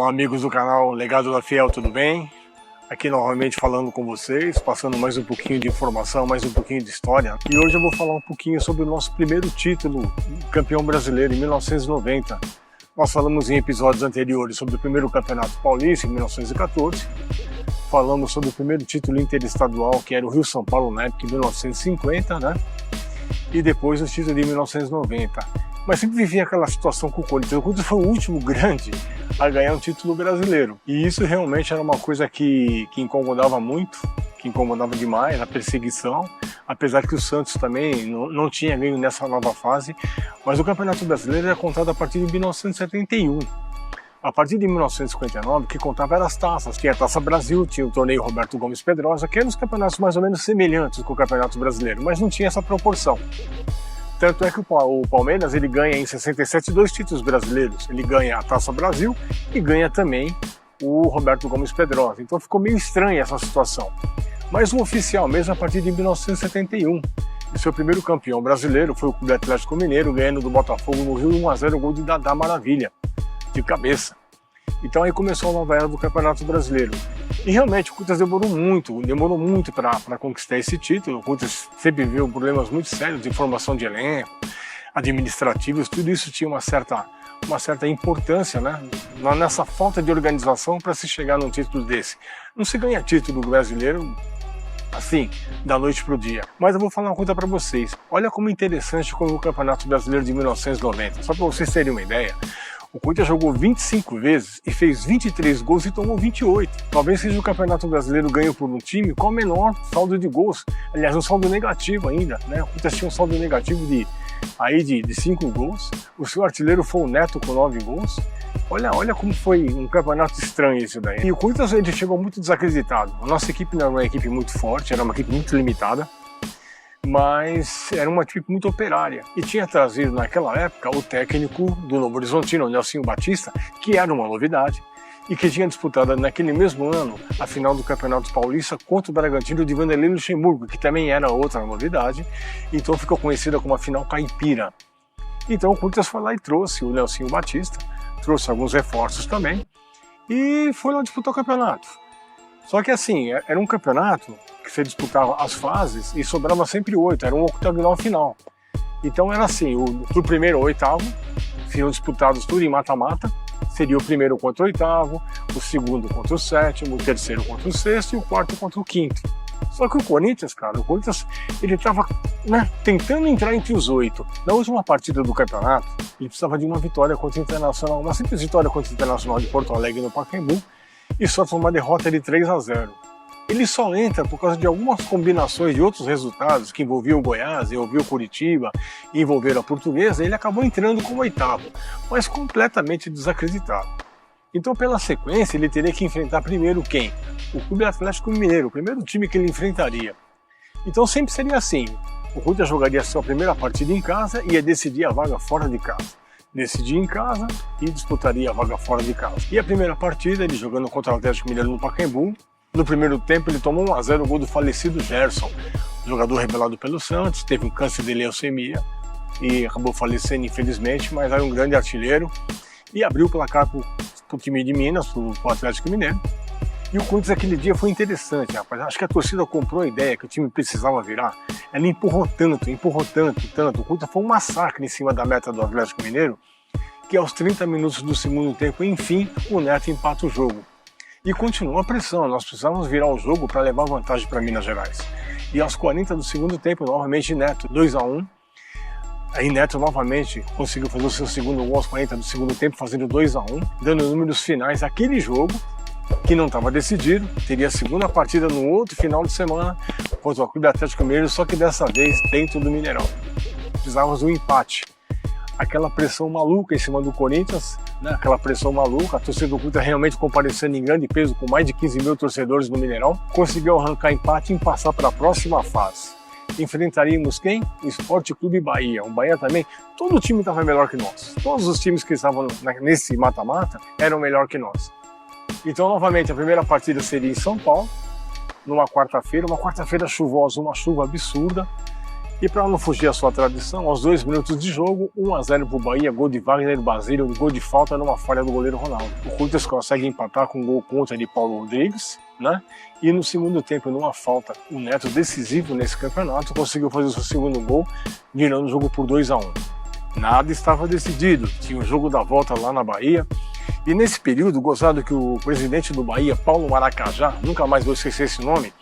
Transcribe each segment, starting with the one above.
Olá amigos do canal Legado da Fiel, tudo bem? Aqui novamente falando com vocês, passando mais um pouquinho de informação, mais um pouquinho de história. E hoje eu vou falar um pouquinho sobre o nosso primeiro título campeão brasileiro em 1990. Nós falamos em episódios anteriores sobre o primeiro campeonato paulista em 1914. Falamos sobre o primeiro título interestadual, que era o Rio-São Paulo na época, em 1950, né? E depois o título de 1990. Mas sempre vivia aquela situação com o Corinthians. O Corinthians foi o último grande a ganhar um título brasileiro. E isso realmente era uma coisa que incomodava muito, que incomodava demais, a perseguição. Apesar que o Santos também não tinha ganho nessa nova fase. Mas o Campeonato Brasileiro era contado a partir de 1971. A partir de 1959, que contava eram as taças. Tinha a Taça Brasil, tinha o torneio Roberto Gomes Pedrosa, que eram os campeonatos mais ou menos semelhantes com o Campeonato Brasileiro, mas não tinha essa proporção. Tanto é que o Palmeiras ele ganha em 67 dois títulos brasileiros. Ele ganha a Taça Brasil e ganha também o Roberto Gomes Pedrosa. Então ficou meio estranha essa situação. Mas o oficial mesmo a partir de 1971. E seu primeiro campeão brasileiro foi o Clube Atlético Mineiro, ganhando do Botafogo no Rio 1-0 o gol de Dadá Maravilha, de cabeça. Então aí começou a nova era do Campeonato Brasileiro. E realmente o Corinthians demorou muito para conquistar esse título. O Corinthians sempre viveu problemas muito sérios de formação de elenco, administrativos, tudo isso tinha uma certa importância, né? Nessa falta de organização para se chegar num título desse. Não se ganha título brasileiro assim, da noite para o dia. Mas eu vou falar uma coisa para vocês. Olha como interessante como o Campeonato Brasileiro de 1990. Só para vocês terem uma ideia. O Corinthians jogou 25 vezes e fez 23 gols e tomou 28. Talvez seja o Campeonato Brasileiro ganho por um time com o menor saldo de gols. Aliás, um saldo negativo ainda, né? O Corinthians tinha um saldo negativo de 5 gols. O seu artilheiro foi o Neto com 9 gols. Olha como foi um campeonato estranho isso daí. E o Corinthians ele chegou muito desacreditado. A nossa equipe não era uma equipe muito forte, era uma equipe muito limitada. Mas era uma equipe muito operária e tinha trazido naquela época o técnico do Novo Horizontino, o Nelsinho Batista, que era uma novidade e que tinha disputado naquele mesmo ano a final do Campeonato Paulista contra o Bragantino de Vanderlei Luxemburgo, que também era outra novidade, então ficou conhecida como a final caipira. Então o Corinthians foi lá e trouxe o Nelsinho Batista, trouxe alguns reforços também e foi lá disputar o campeonato. Só que assim, era um campeonato que você disputava as fases e sobrava sempre 8, era um octagonal final. Então era assim, do primeiro ao oitavo, seriam disputados tudo em mata-mata, seria o primeiro contra o oitavo, o segundo contra o sétimo, o terceiro contra o sexto e o quarto contra o quinto. Só que o Corinthians, ele estava tentando entrar entre os 8. Na última partida do campeonato, ele precisava de uma vitória contra o Internacional, uma simples vitória contra o Internacional de Porto Alegre no Pacaembu, e só foi uma derrota de 3-0. Ele só entra por causa de algumas combinações de outros resultados que envolviam o Goiás, envolviam o Curitiba, envolveram a Portuguesa, ele acabou entrando como oitavo, mas completamente desacreditado. Então, pela sequência, ele teria que enfrentar primeiro quem? O Clube Atlético Mineiro, o primeiro time que ele enfrentaria. Então sempre seria assim, o Corinthians jogaria a sua primeira partida em casa e ia decidir a vaga fora de casa. Decidia em casa e disputaria a vaga fora de casa. E a primeira partida, ele jogando contra o Atlético Mineiro no Pacaembu, no primeiro tempo ele tomou 1-0 o gol do falecido Gerson, jogador revelado pelo Santos, teve um câncer de leucemia e acabou falecendo infelizmente, mas era um grande artilheiro e abriu o placar para o time de Minas, para o Atlético Mineiro. E o Corinthians aquele dia foi interessante, rapaz. Acho que a torcida comprou a ideia que o time precisava virar. Ela empurrou tanto. O Corinthians foi um massacre em cima da meta do Atlético Mineiro, que aos 30 minutos do segundo tempo, enfim, o Neto empata o jogo. E continuou a pressão, nós precisávamos virar o jogo para levar vantagem para Minas Gerais. E aos 40 do segundo tempo, novamente Neto, 2-1. Aí Neto novamente conseguiu fazer o seu segundo gol aos 40 do segundo tempo, fazendo 2-1, dando números finais àquele jogo, que não estava decidido, teria a segunda partida no outro final de semana contra o Clube Atlético Mineiro, só que dessa vez dentro do Mineirão. Precisávamos do empate. Aquela pressão maluca em cima do Corinthians, né? Aquela pressão maluca, a torcida do Corinthians realmente comparecendo em grande peso, com mais de 15 mil torcedores no Mineirão, conseguiu arrancar empate e passar para a próxima fase. Enfrentaríamos quem? O Sport Clube Bahia. O Bahia também, todo o time estava melhor que nós. Todos os times que estavam nesse mata-mata eram melhor que nós. Então, novamente, a primeira partida seria em São Paulo, numa quarta-feira, chuvosa, uma chuva absurda. E para não fugir à sua tradição, aos 2 minutos de jogo, 1-0 para o Bahia, gol de Wagner Basílio, gol de falta numa falha do goleiro Ronaldo. O Corinthians consegue empatar com um gol contra de Paulo Rodrigues, né? E no segundo tempo, numa falta, o Neto decisivo nesse campeonato conseguiu fazer o seu segundo gol, virando o jogo por 2-1. Nada estava decidido, tinha o jogo da volta lá na Bahia. E nesse período, gozado que o presidente do Bahia, Paulo Maracajá, nunca mais vou esquecer esse nome,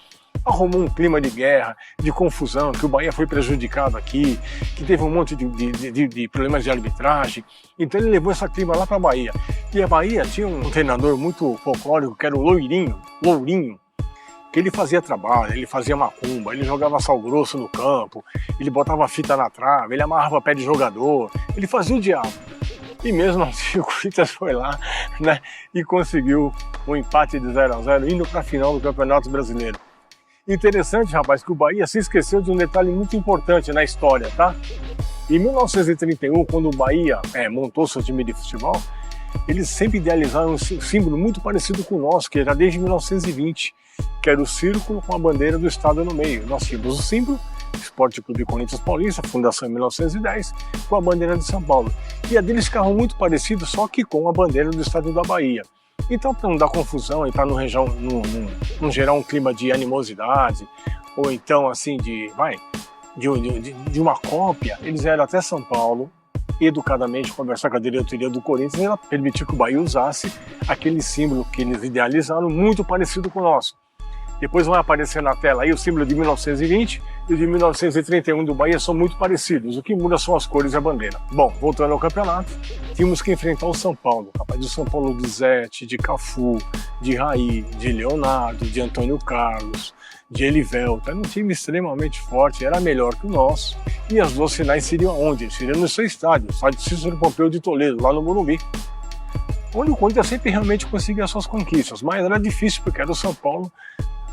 arrumou um clima de guerra, de confusão, que o Bahia foi prejudicado aqui, que teve um monte de problemas de arbitragem. Então ele levou esse clima lá para a Bahia. E a Bahia tinha um treinador muito folclórico, que era o Lourinho, que ele fazia trabalho, ele fazia macumba, ele jogava sal grosso no campo, ele botava fita na trave, ele amarrava pé de jogador, ele fazia o diabo. E mesmo assim o Corinthians foi lá, né, e conseguiu um empate de 0-0, indo para a final do Campeonato Brasileiro. Interessante, rapaz, que o Bahia se esqueceu de um detalhe muito importante na história, tá? Em 1931, quando o Bahia montou seu time de futebol, eles sempre idealizaram um símbolo muito parecido com o nosso, que era desde 1920, que era o círculo com a bandeira do estado no meio. Nós tínhamos o símbolo, Esporte Clube Corinthians Paulista, fundação em 1910, com a bandeira de São Paulo. E a deles ficavam muito parecidos, só que com a bandeira do estado da Bahia. Então, para não dar confusão e para não gerar um clima de animosidade, ou então assim de uma cópia, eles vieram até São Paulo, educadamente conversar com a diretoria do Corinthians e ela permitiu que o Bahia usasse aquele símbolo que eles idealizaram, muito parecido com o nosso. Depois vai aparecer na tela aí o símbolo de 1920 e o de 1931 do Bahia são muito parecidos, o que muda são as cores e a bandeira. Bom, voltando ao campeonato, tínhamos que enfrentar o São Paulo, rapaz, do São Paulo de Zete, de Cafu, de Raí, de Leonardo, de Antônio Carlos, de Elivelto. Era um time extremamente forte, era melhor que o nosso. E as duas finais seriam onde? Seriam no seu estádio, o estádio Cícero Pompeu de Toledo, lá no Morumbi, onde o Corinthians sempre realmente conseguia as suas conquistas, mas era difícil porque era o São Paulo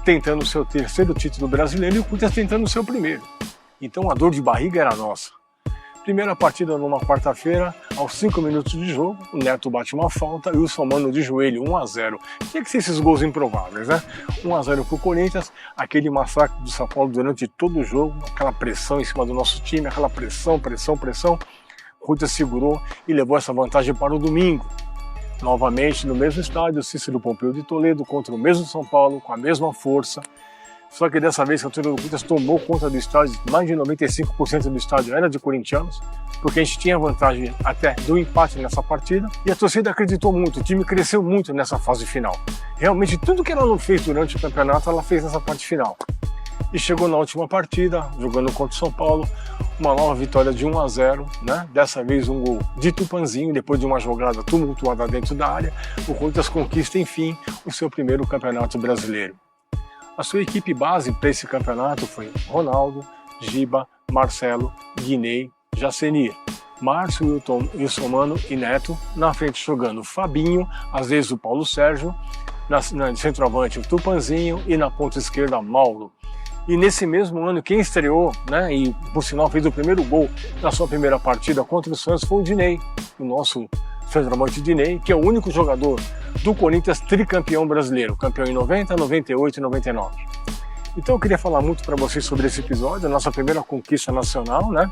tentando o seu terceiro título brasileiro e o Corinthians tentando o seu primeiro. Então a dor de barriga era nossa. Primeira partida numa quarta-feira, aos 5 minutos de jogo, o Neto bate uma falta e o Wilson Mano de joelho, 1-0. Tinha que ser esses gols improváveis, né? 1-0 para o Corinthians, aquele massacre do São Paulo durante todo o jogo, aquela pressão em cima do nosso time, aquela pressão. O Corinthians segurou e levou essa vantagem para o domingo. Novamente no mesmo estádio, Cícero Pompeu de Toledo contra o mesmo São Paulo, com a mesma força. Só que dessa vez a torcida do Corinthians tomou conta do estádio, mais de 95% do estádio era de corintianos, porque a gente tinha vantagem até do empate nessa partida, e a torcida acreditou muito, o time cresceu muito nessa fase final. Realmente tudo que ela não fez durante o campeonato, ela fez nessa parte final. E chegou na última partida, jogando contra o São Paulo, uma nova vitória de 1-0, né? Dessa vez um gol de Tupanzinho, depois de uma jogada tumultuada dentro da área, o Corinthians conquista, enfim, o seu primeiro campeonato brasileiro. A sua equipe base para esse campeonato foi Ronaldo, Giba, Marcelo, Guinei, Jacenir, Márcio, Wilson Mano e Neto, na frente jogando Fabinho, às vezes o Paulo Sérgio, na centroavante o Tupanzinho e na ponta esquerda Mauro. E nesse mesmo ano, quem estreou, né, e por sinal fez o primeiro gol na sua primeira partida contra o Santos foi o Dinei, o nosso centroavante Dinei, que é o único jogador do Corinthians tricampeão brasileiro, campeão em 90, 98 e 99. Então eu queria falar muito para vocês sobre esse episódio, a nossa primeira conquista nacional, né,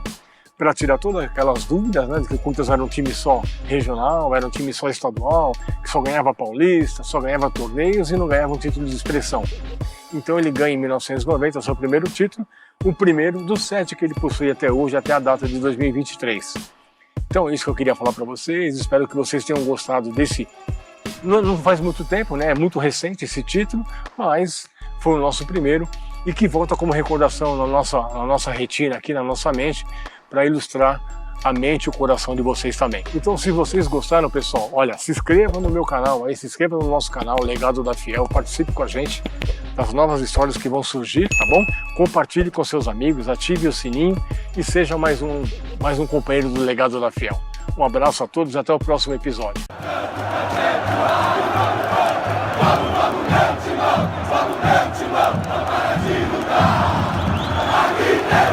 para tirar todas aquelas dúvidas, né, de que o Corinthians era um time só regional, era um time só estadual, que só ganhava paulista, só ganhava torneios e não ganhava um título de expressão. Então ele ganha em 1990 o seu primeiro título, o primeiro dos 7 que ele possui até hoje, até a data de 2023. Então é isso que eu queria falar para vocês, espero que vocês tenham gostado desse... Não faz muito tempo, né? É muito recente esse título, mas foi o nosso primeiro e que volta como recordação na nossa retina, aqui na nossa mente, para ilustrar a mente e o coração de vocês também. Então, se vocês gostaram, pessoal, olha, se inscreva no meu canal aí, se inscreva no nosso canal, Legado da Fiel, participe com a gente das novas histórias que vão surgir, tá bom? Compartilhe com seus amigos, ative o sininho e seja mais um companheiro do Legado da Fiel. Um abraço a todos e até o próximo episódio. Vamos, meu timão, para de lutar. Aqui tem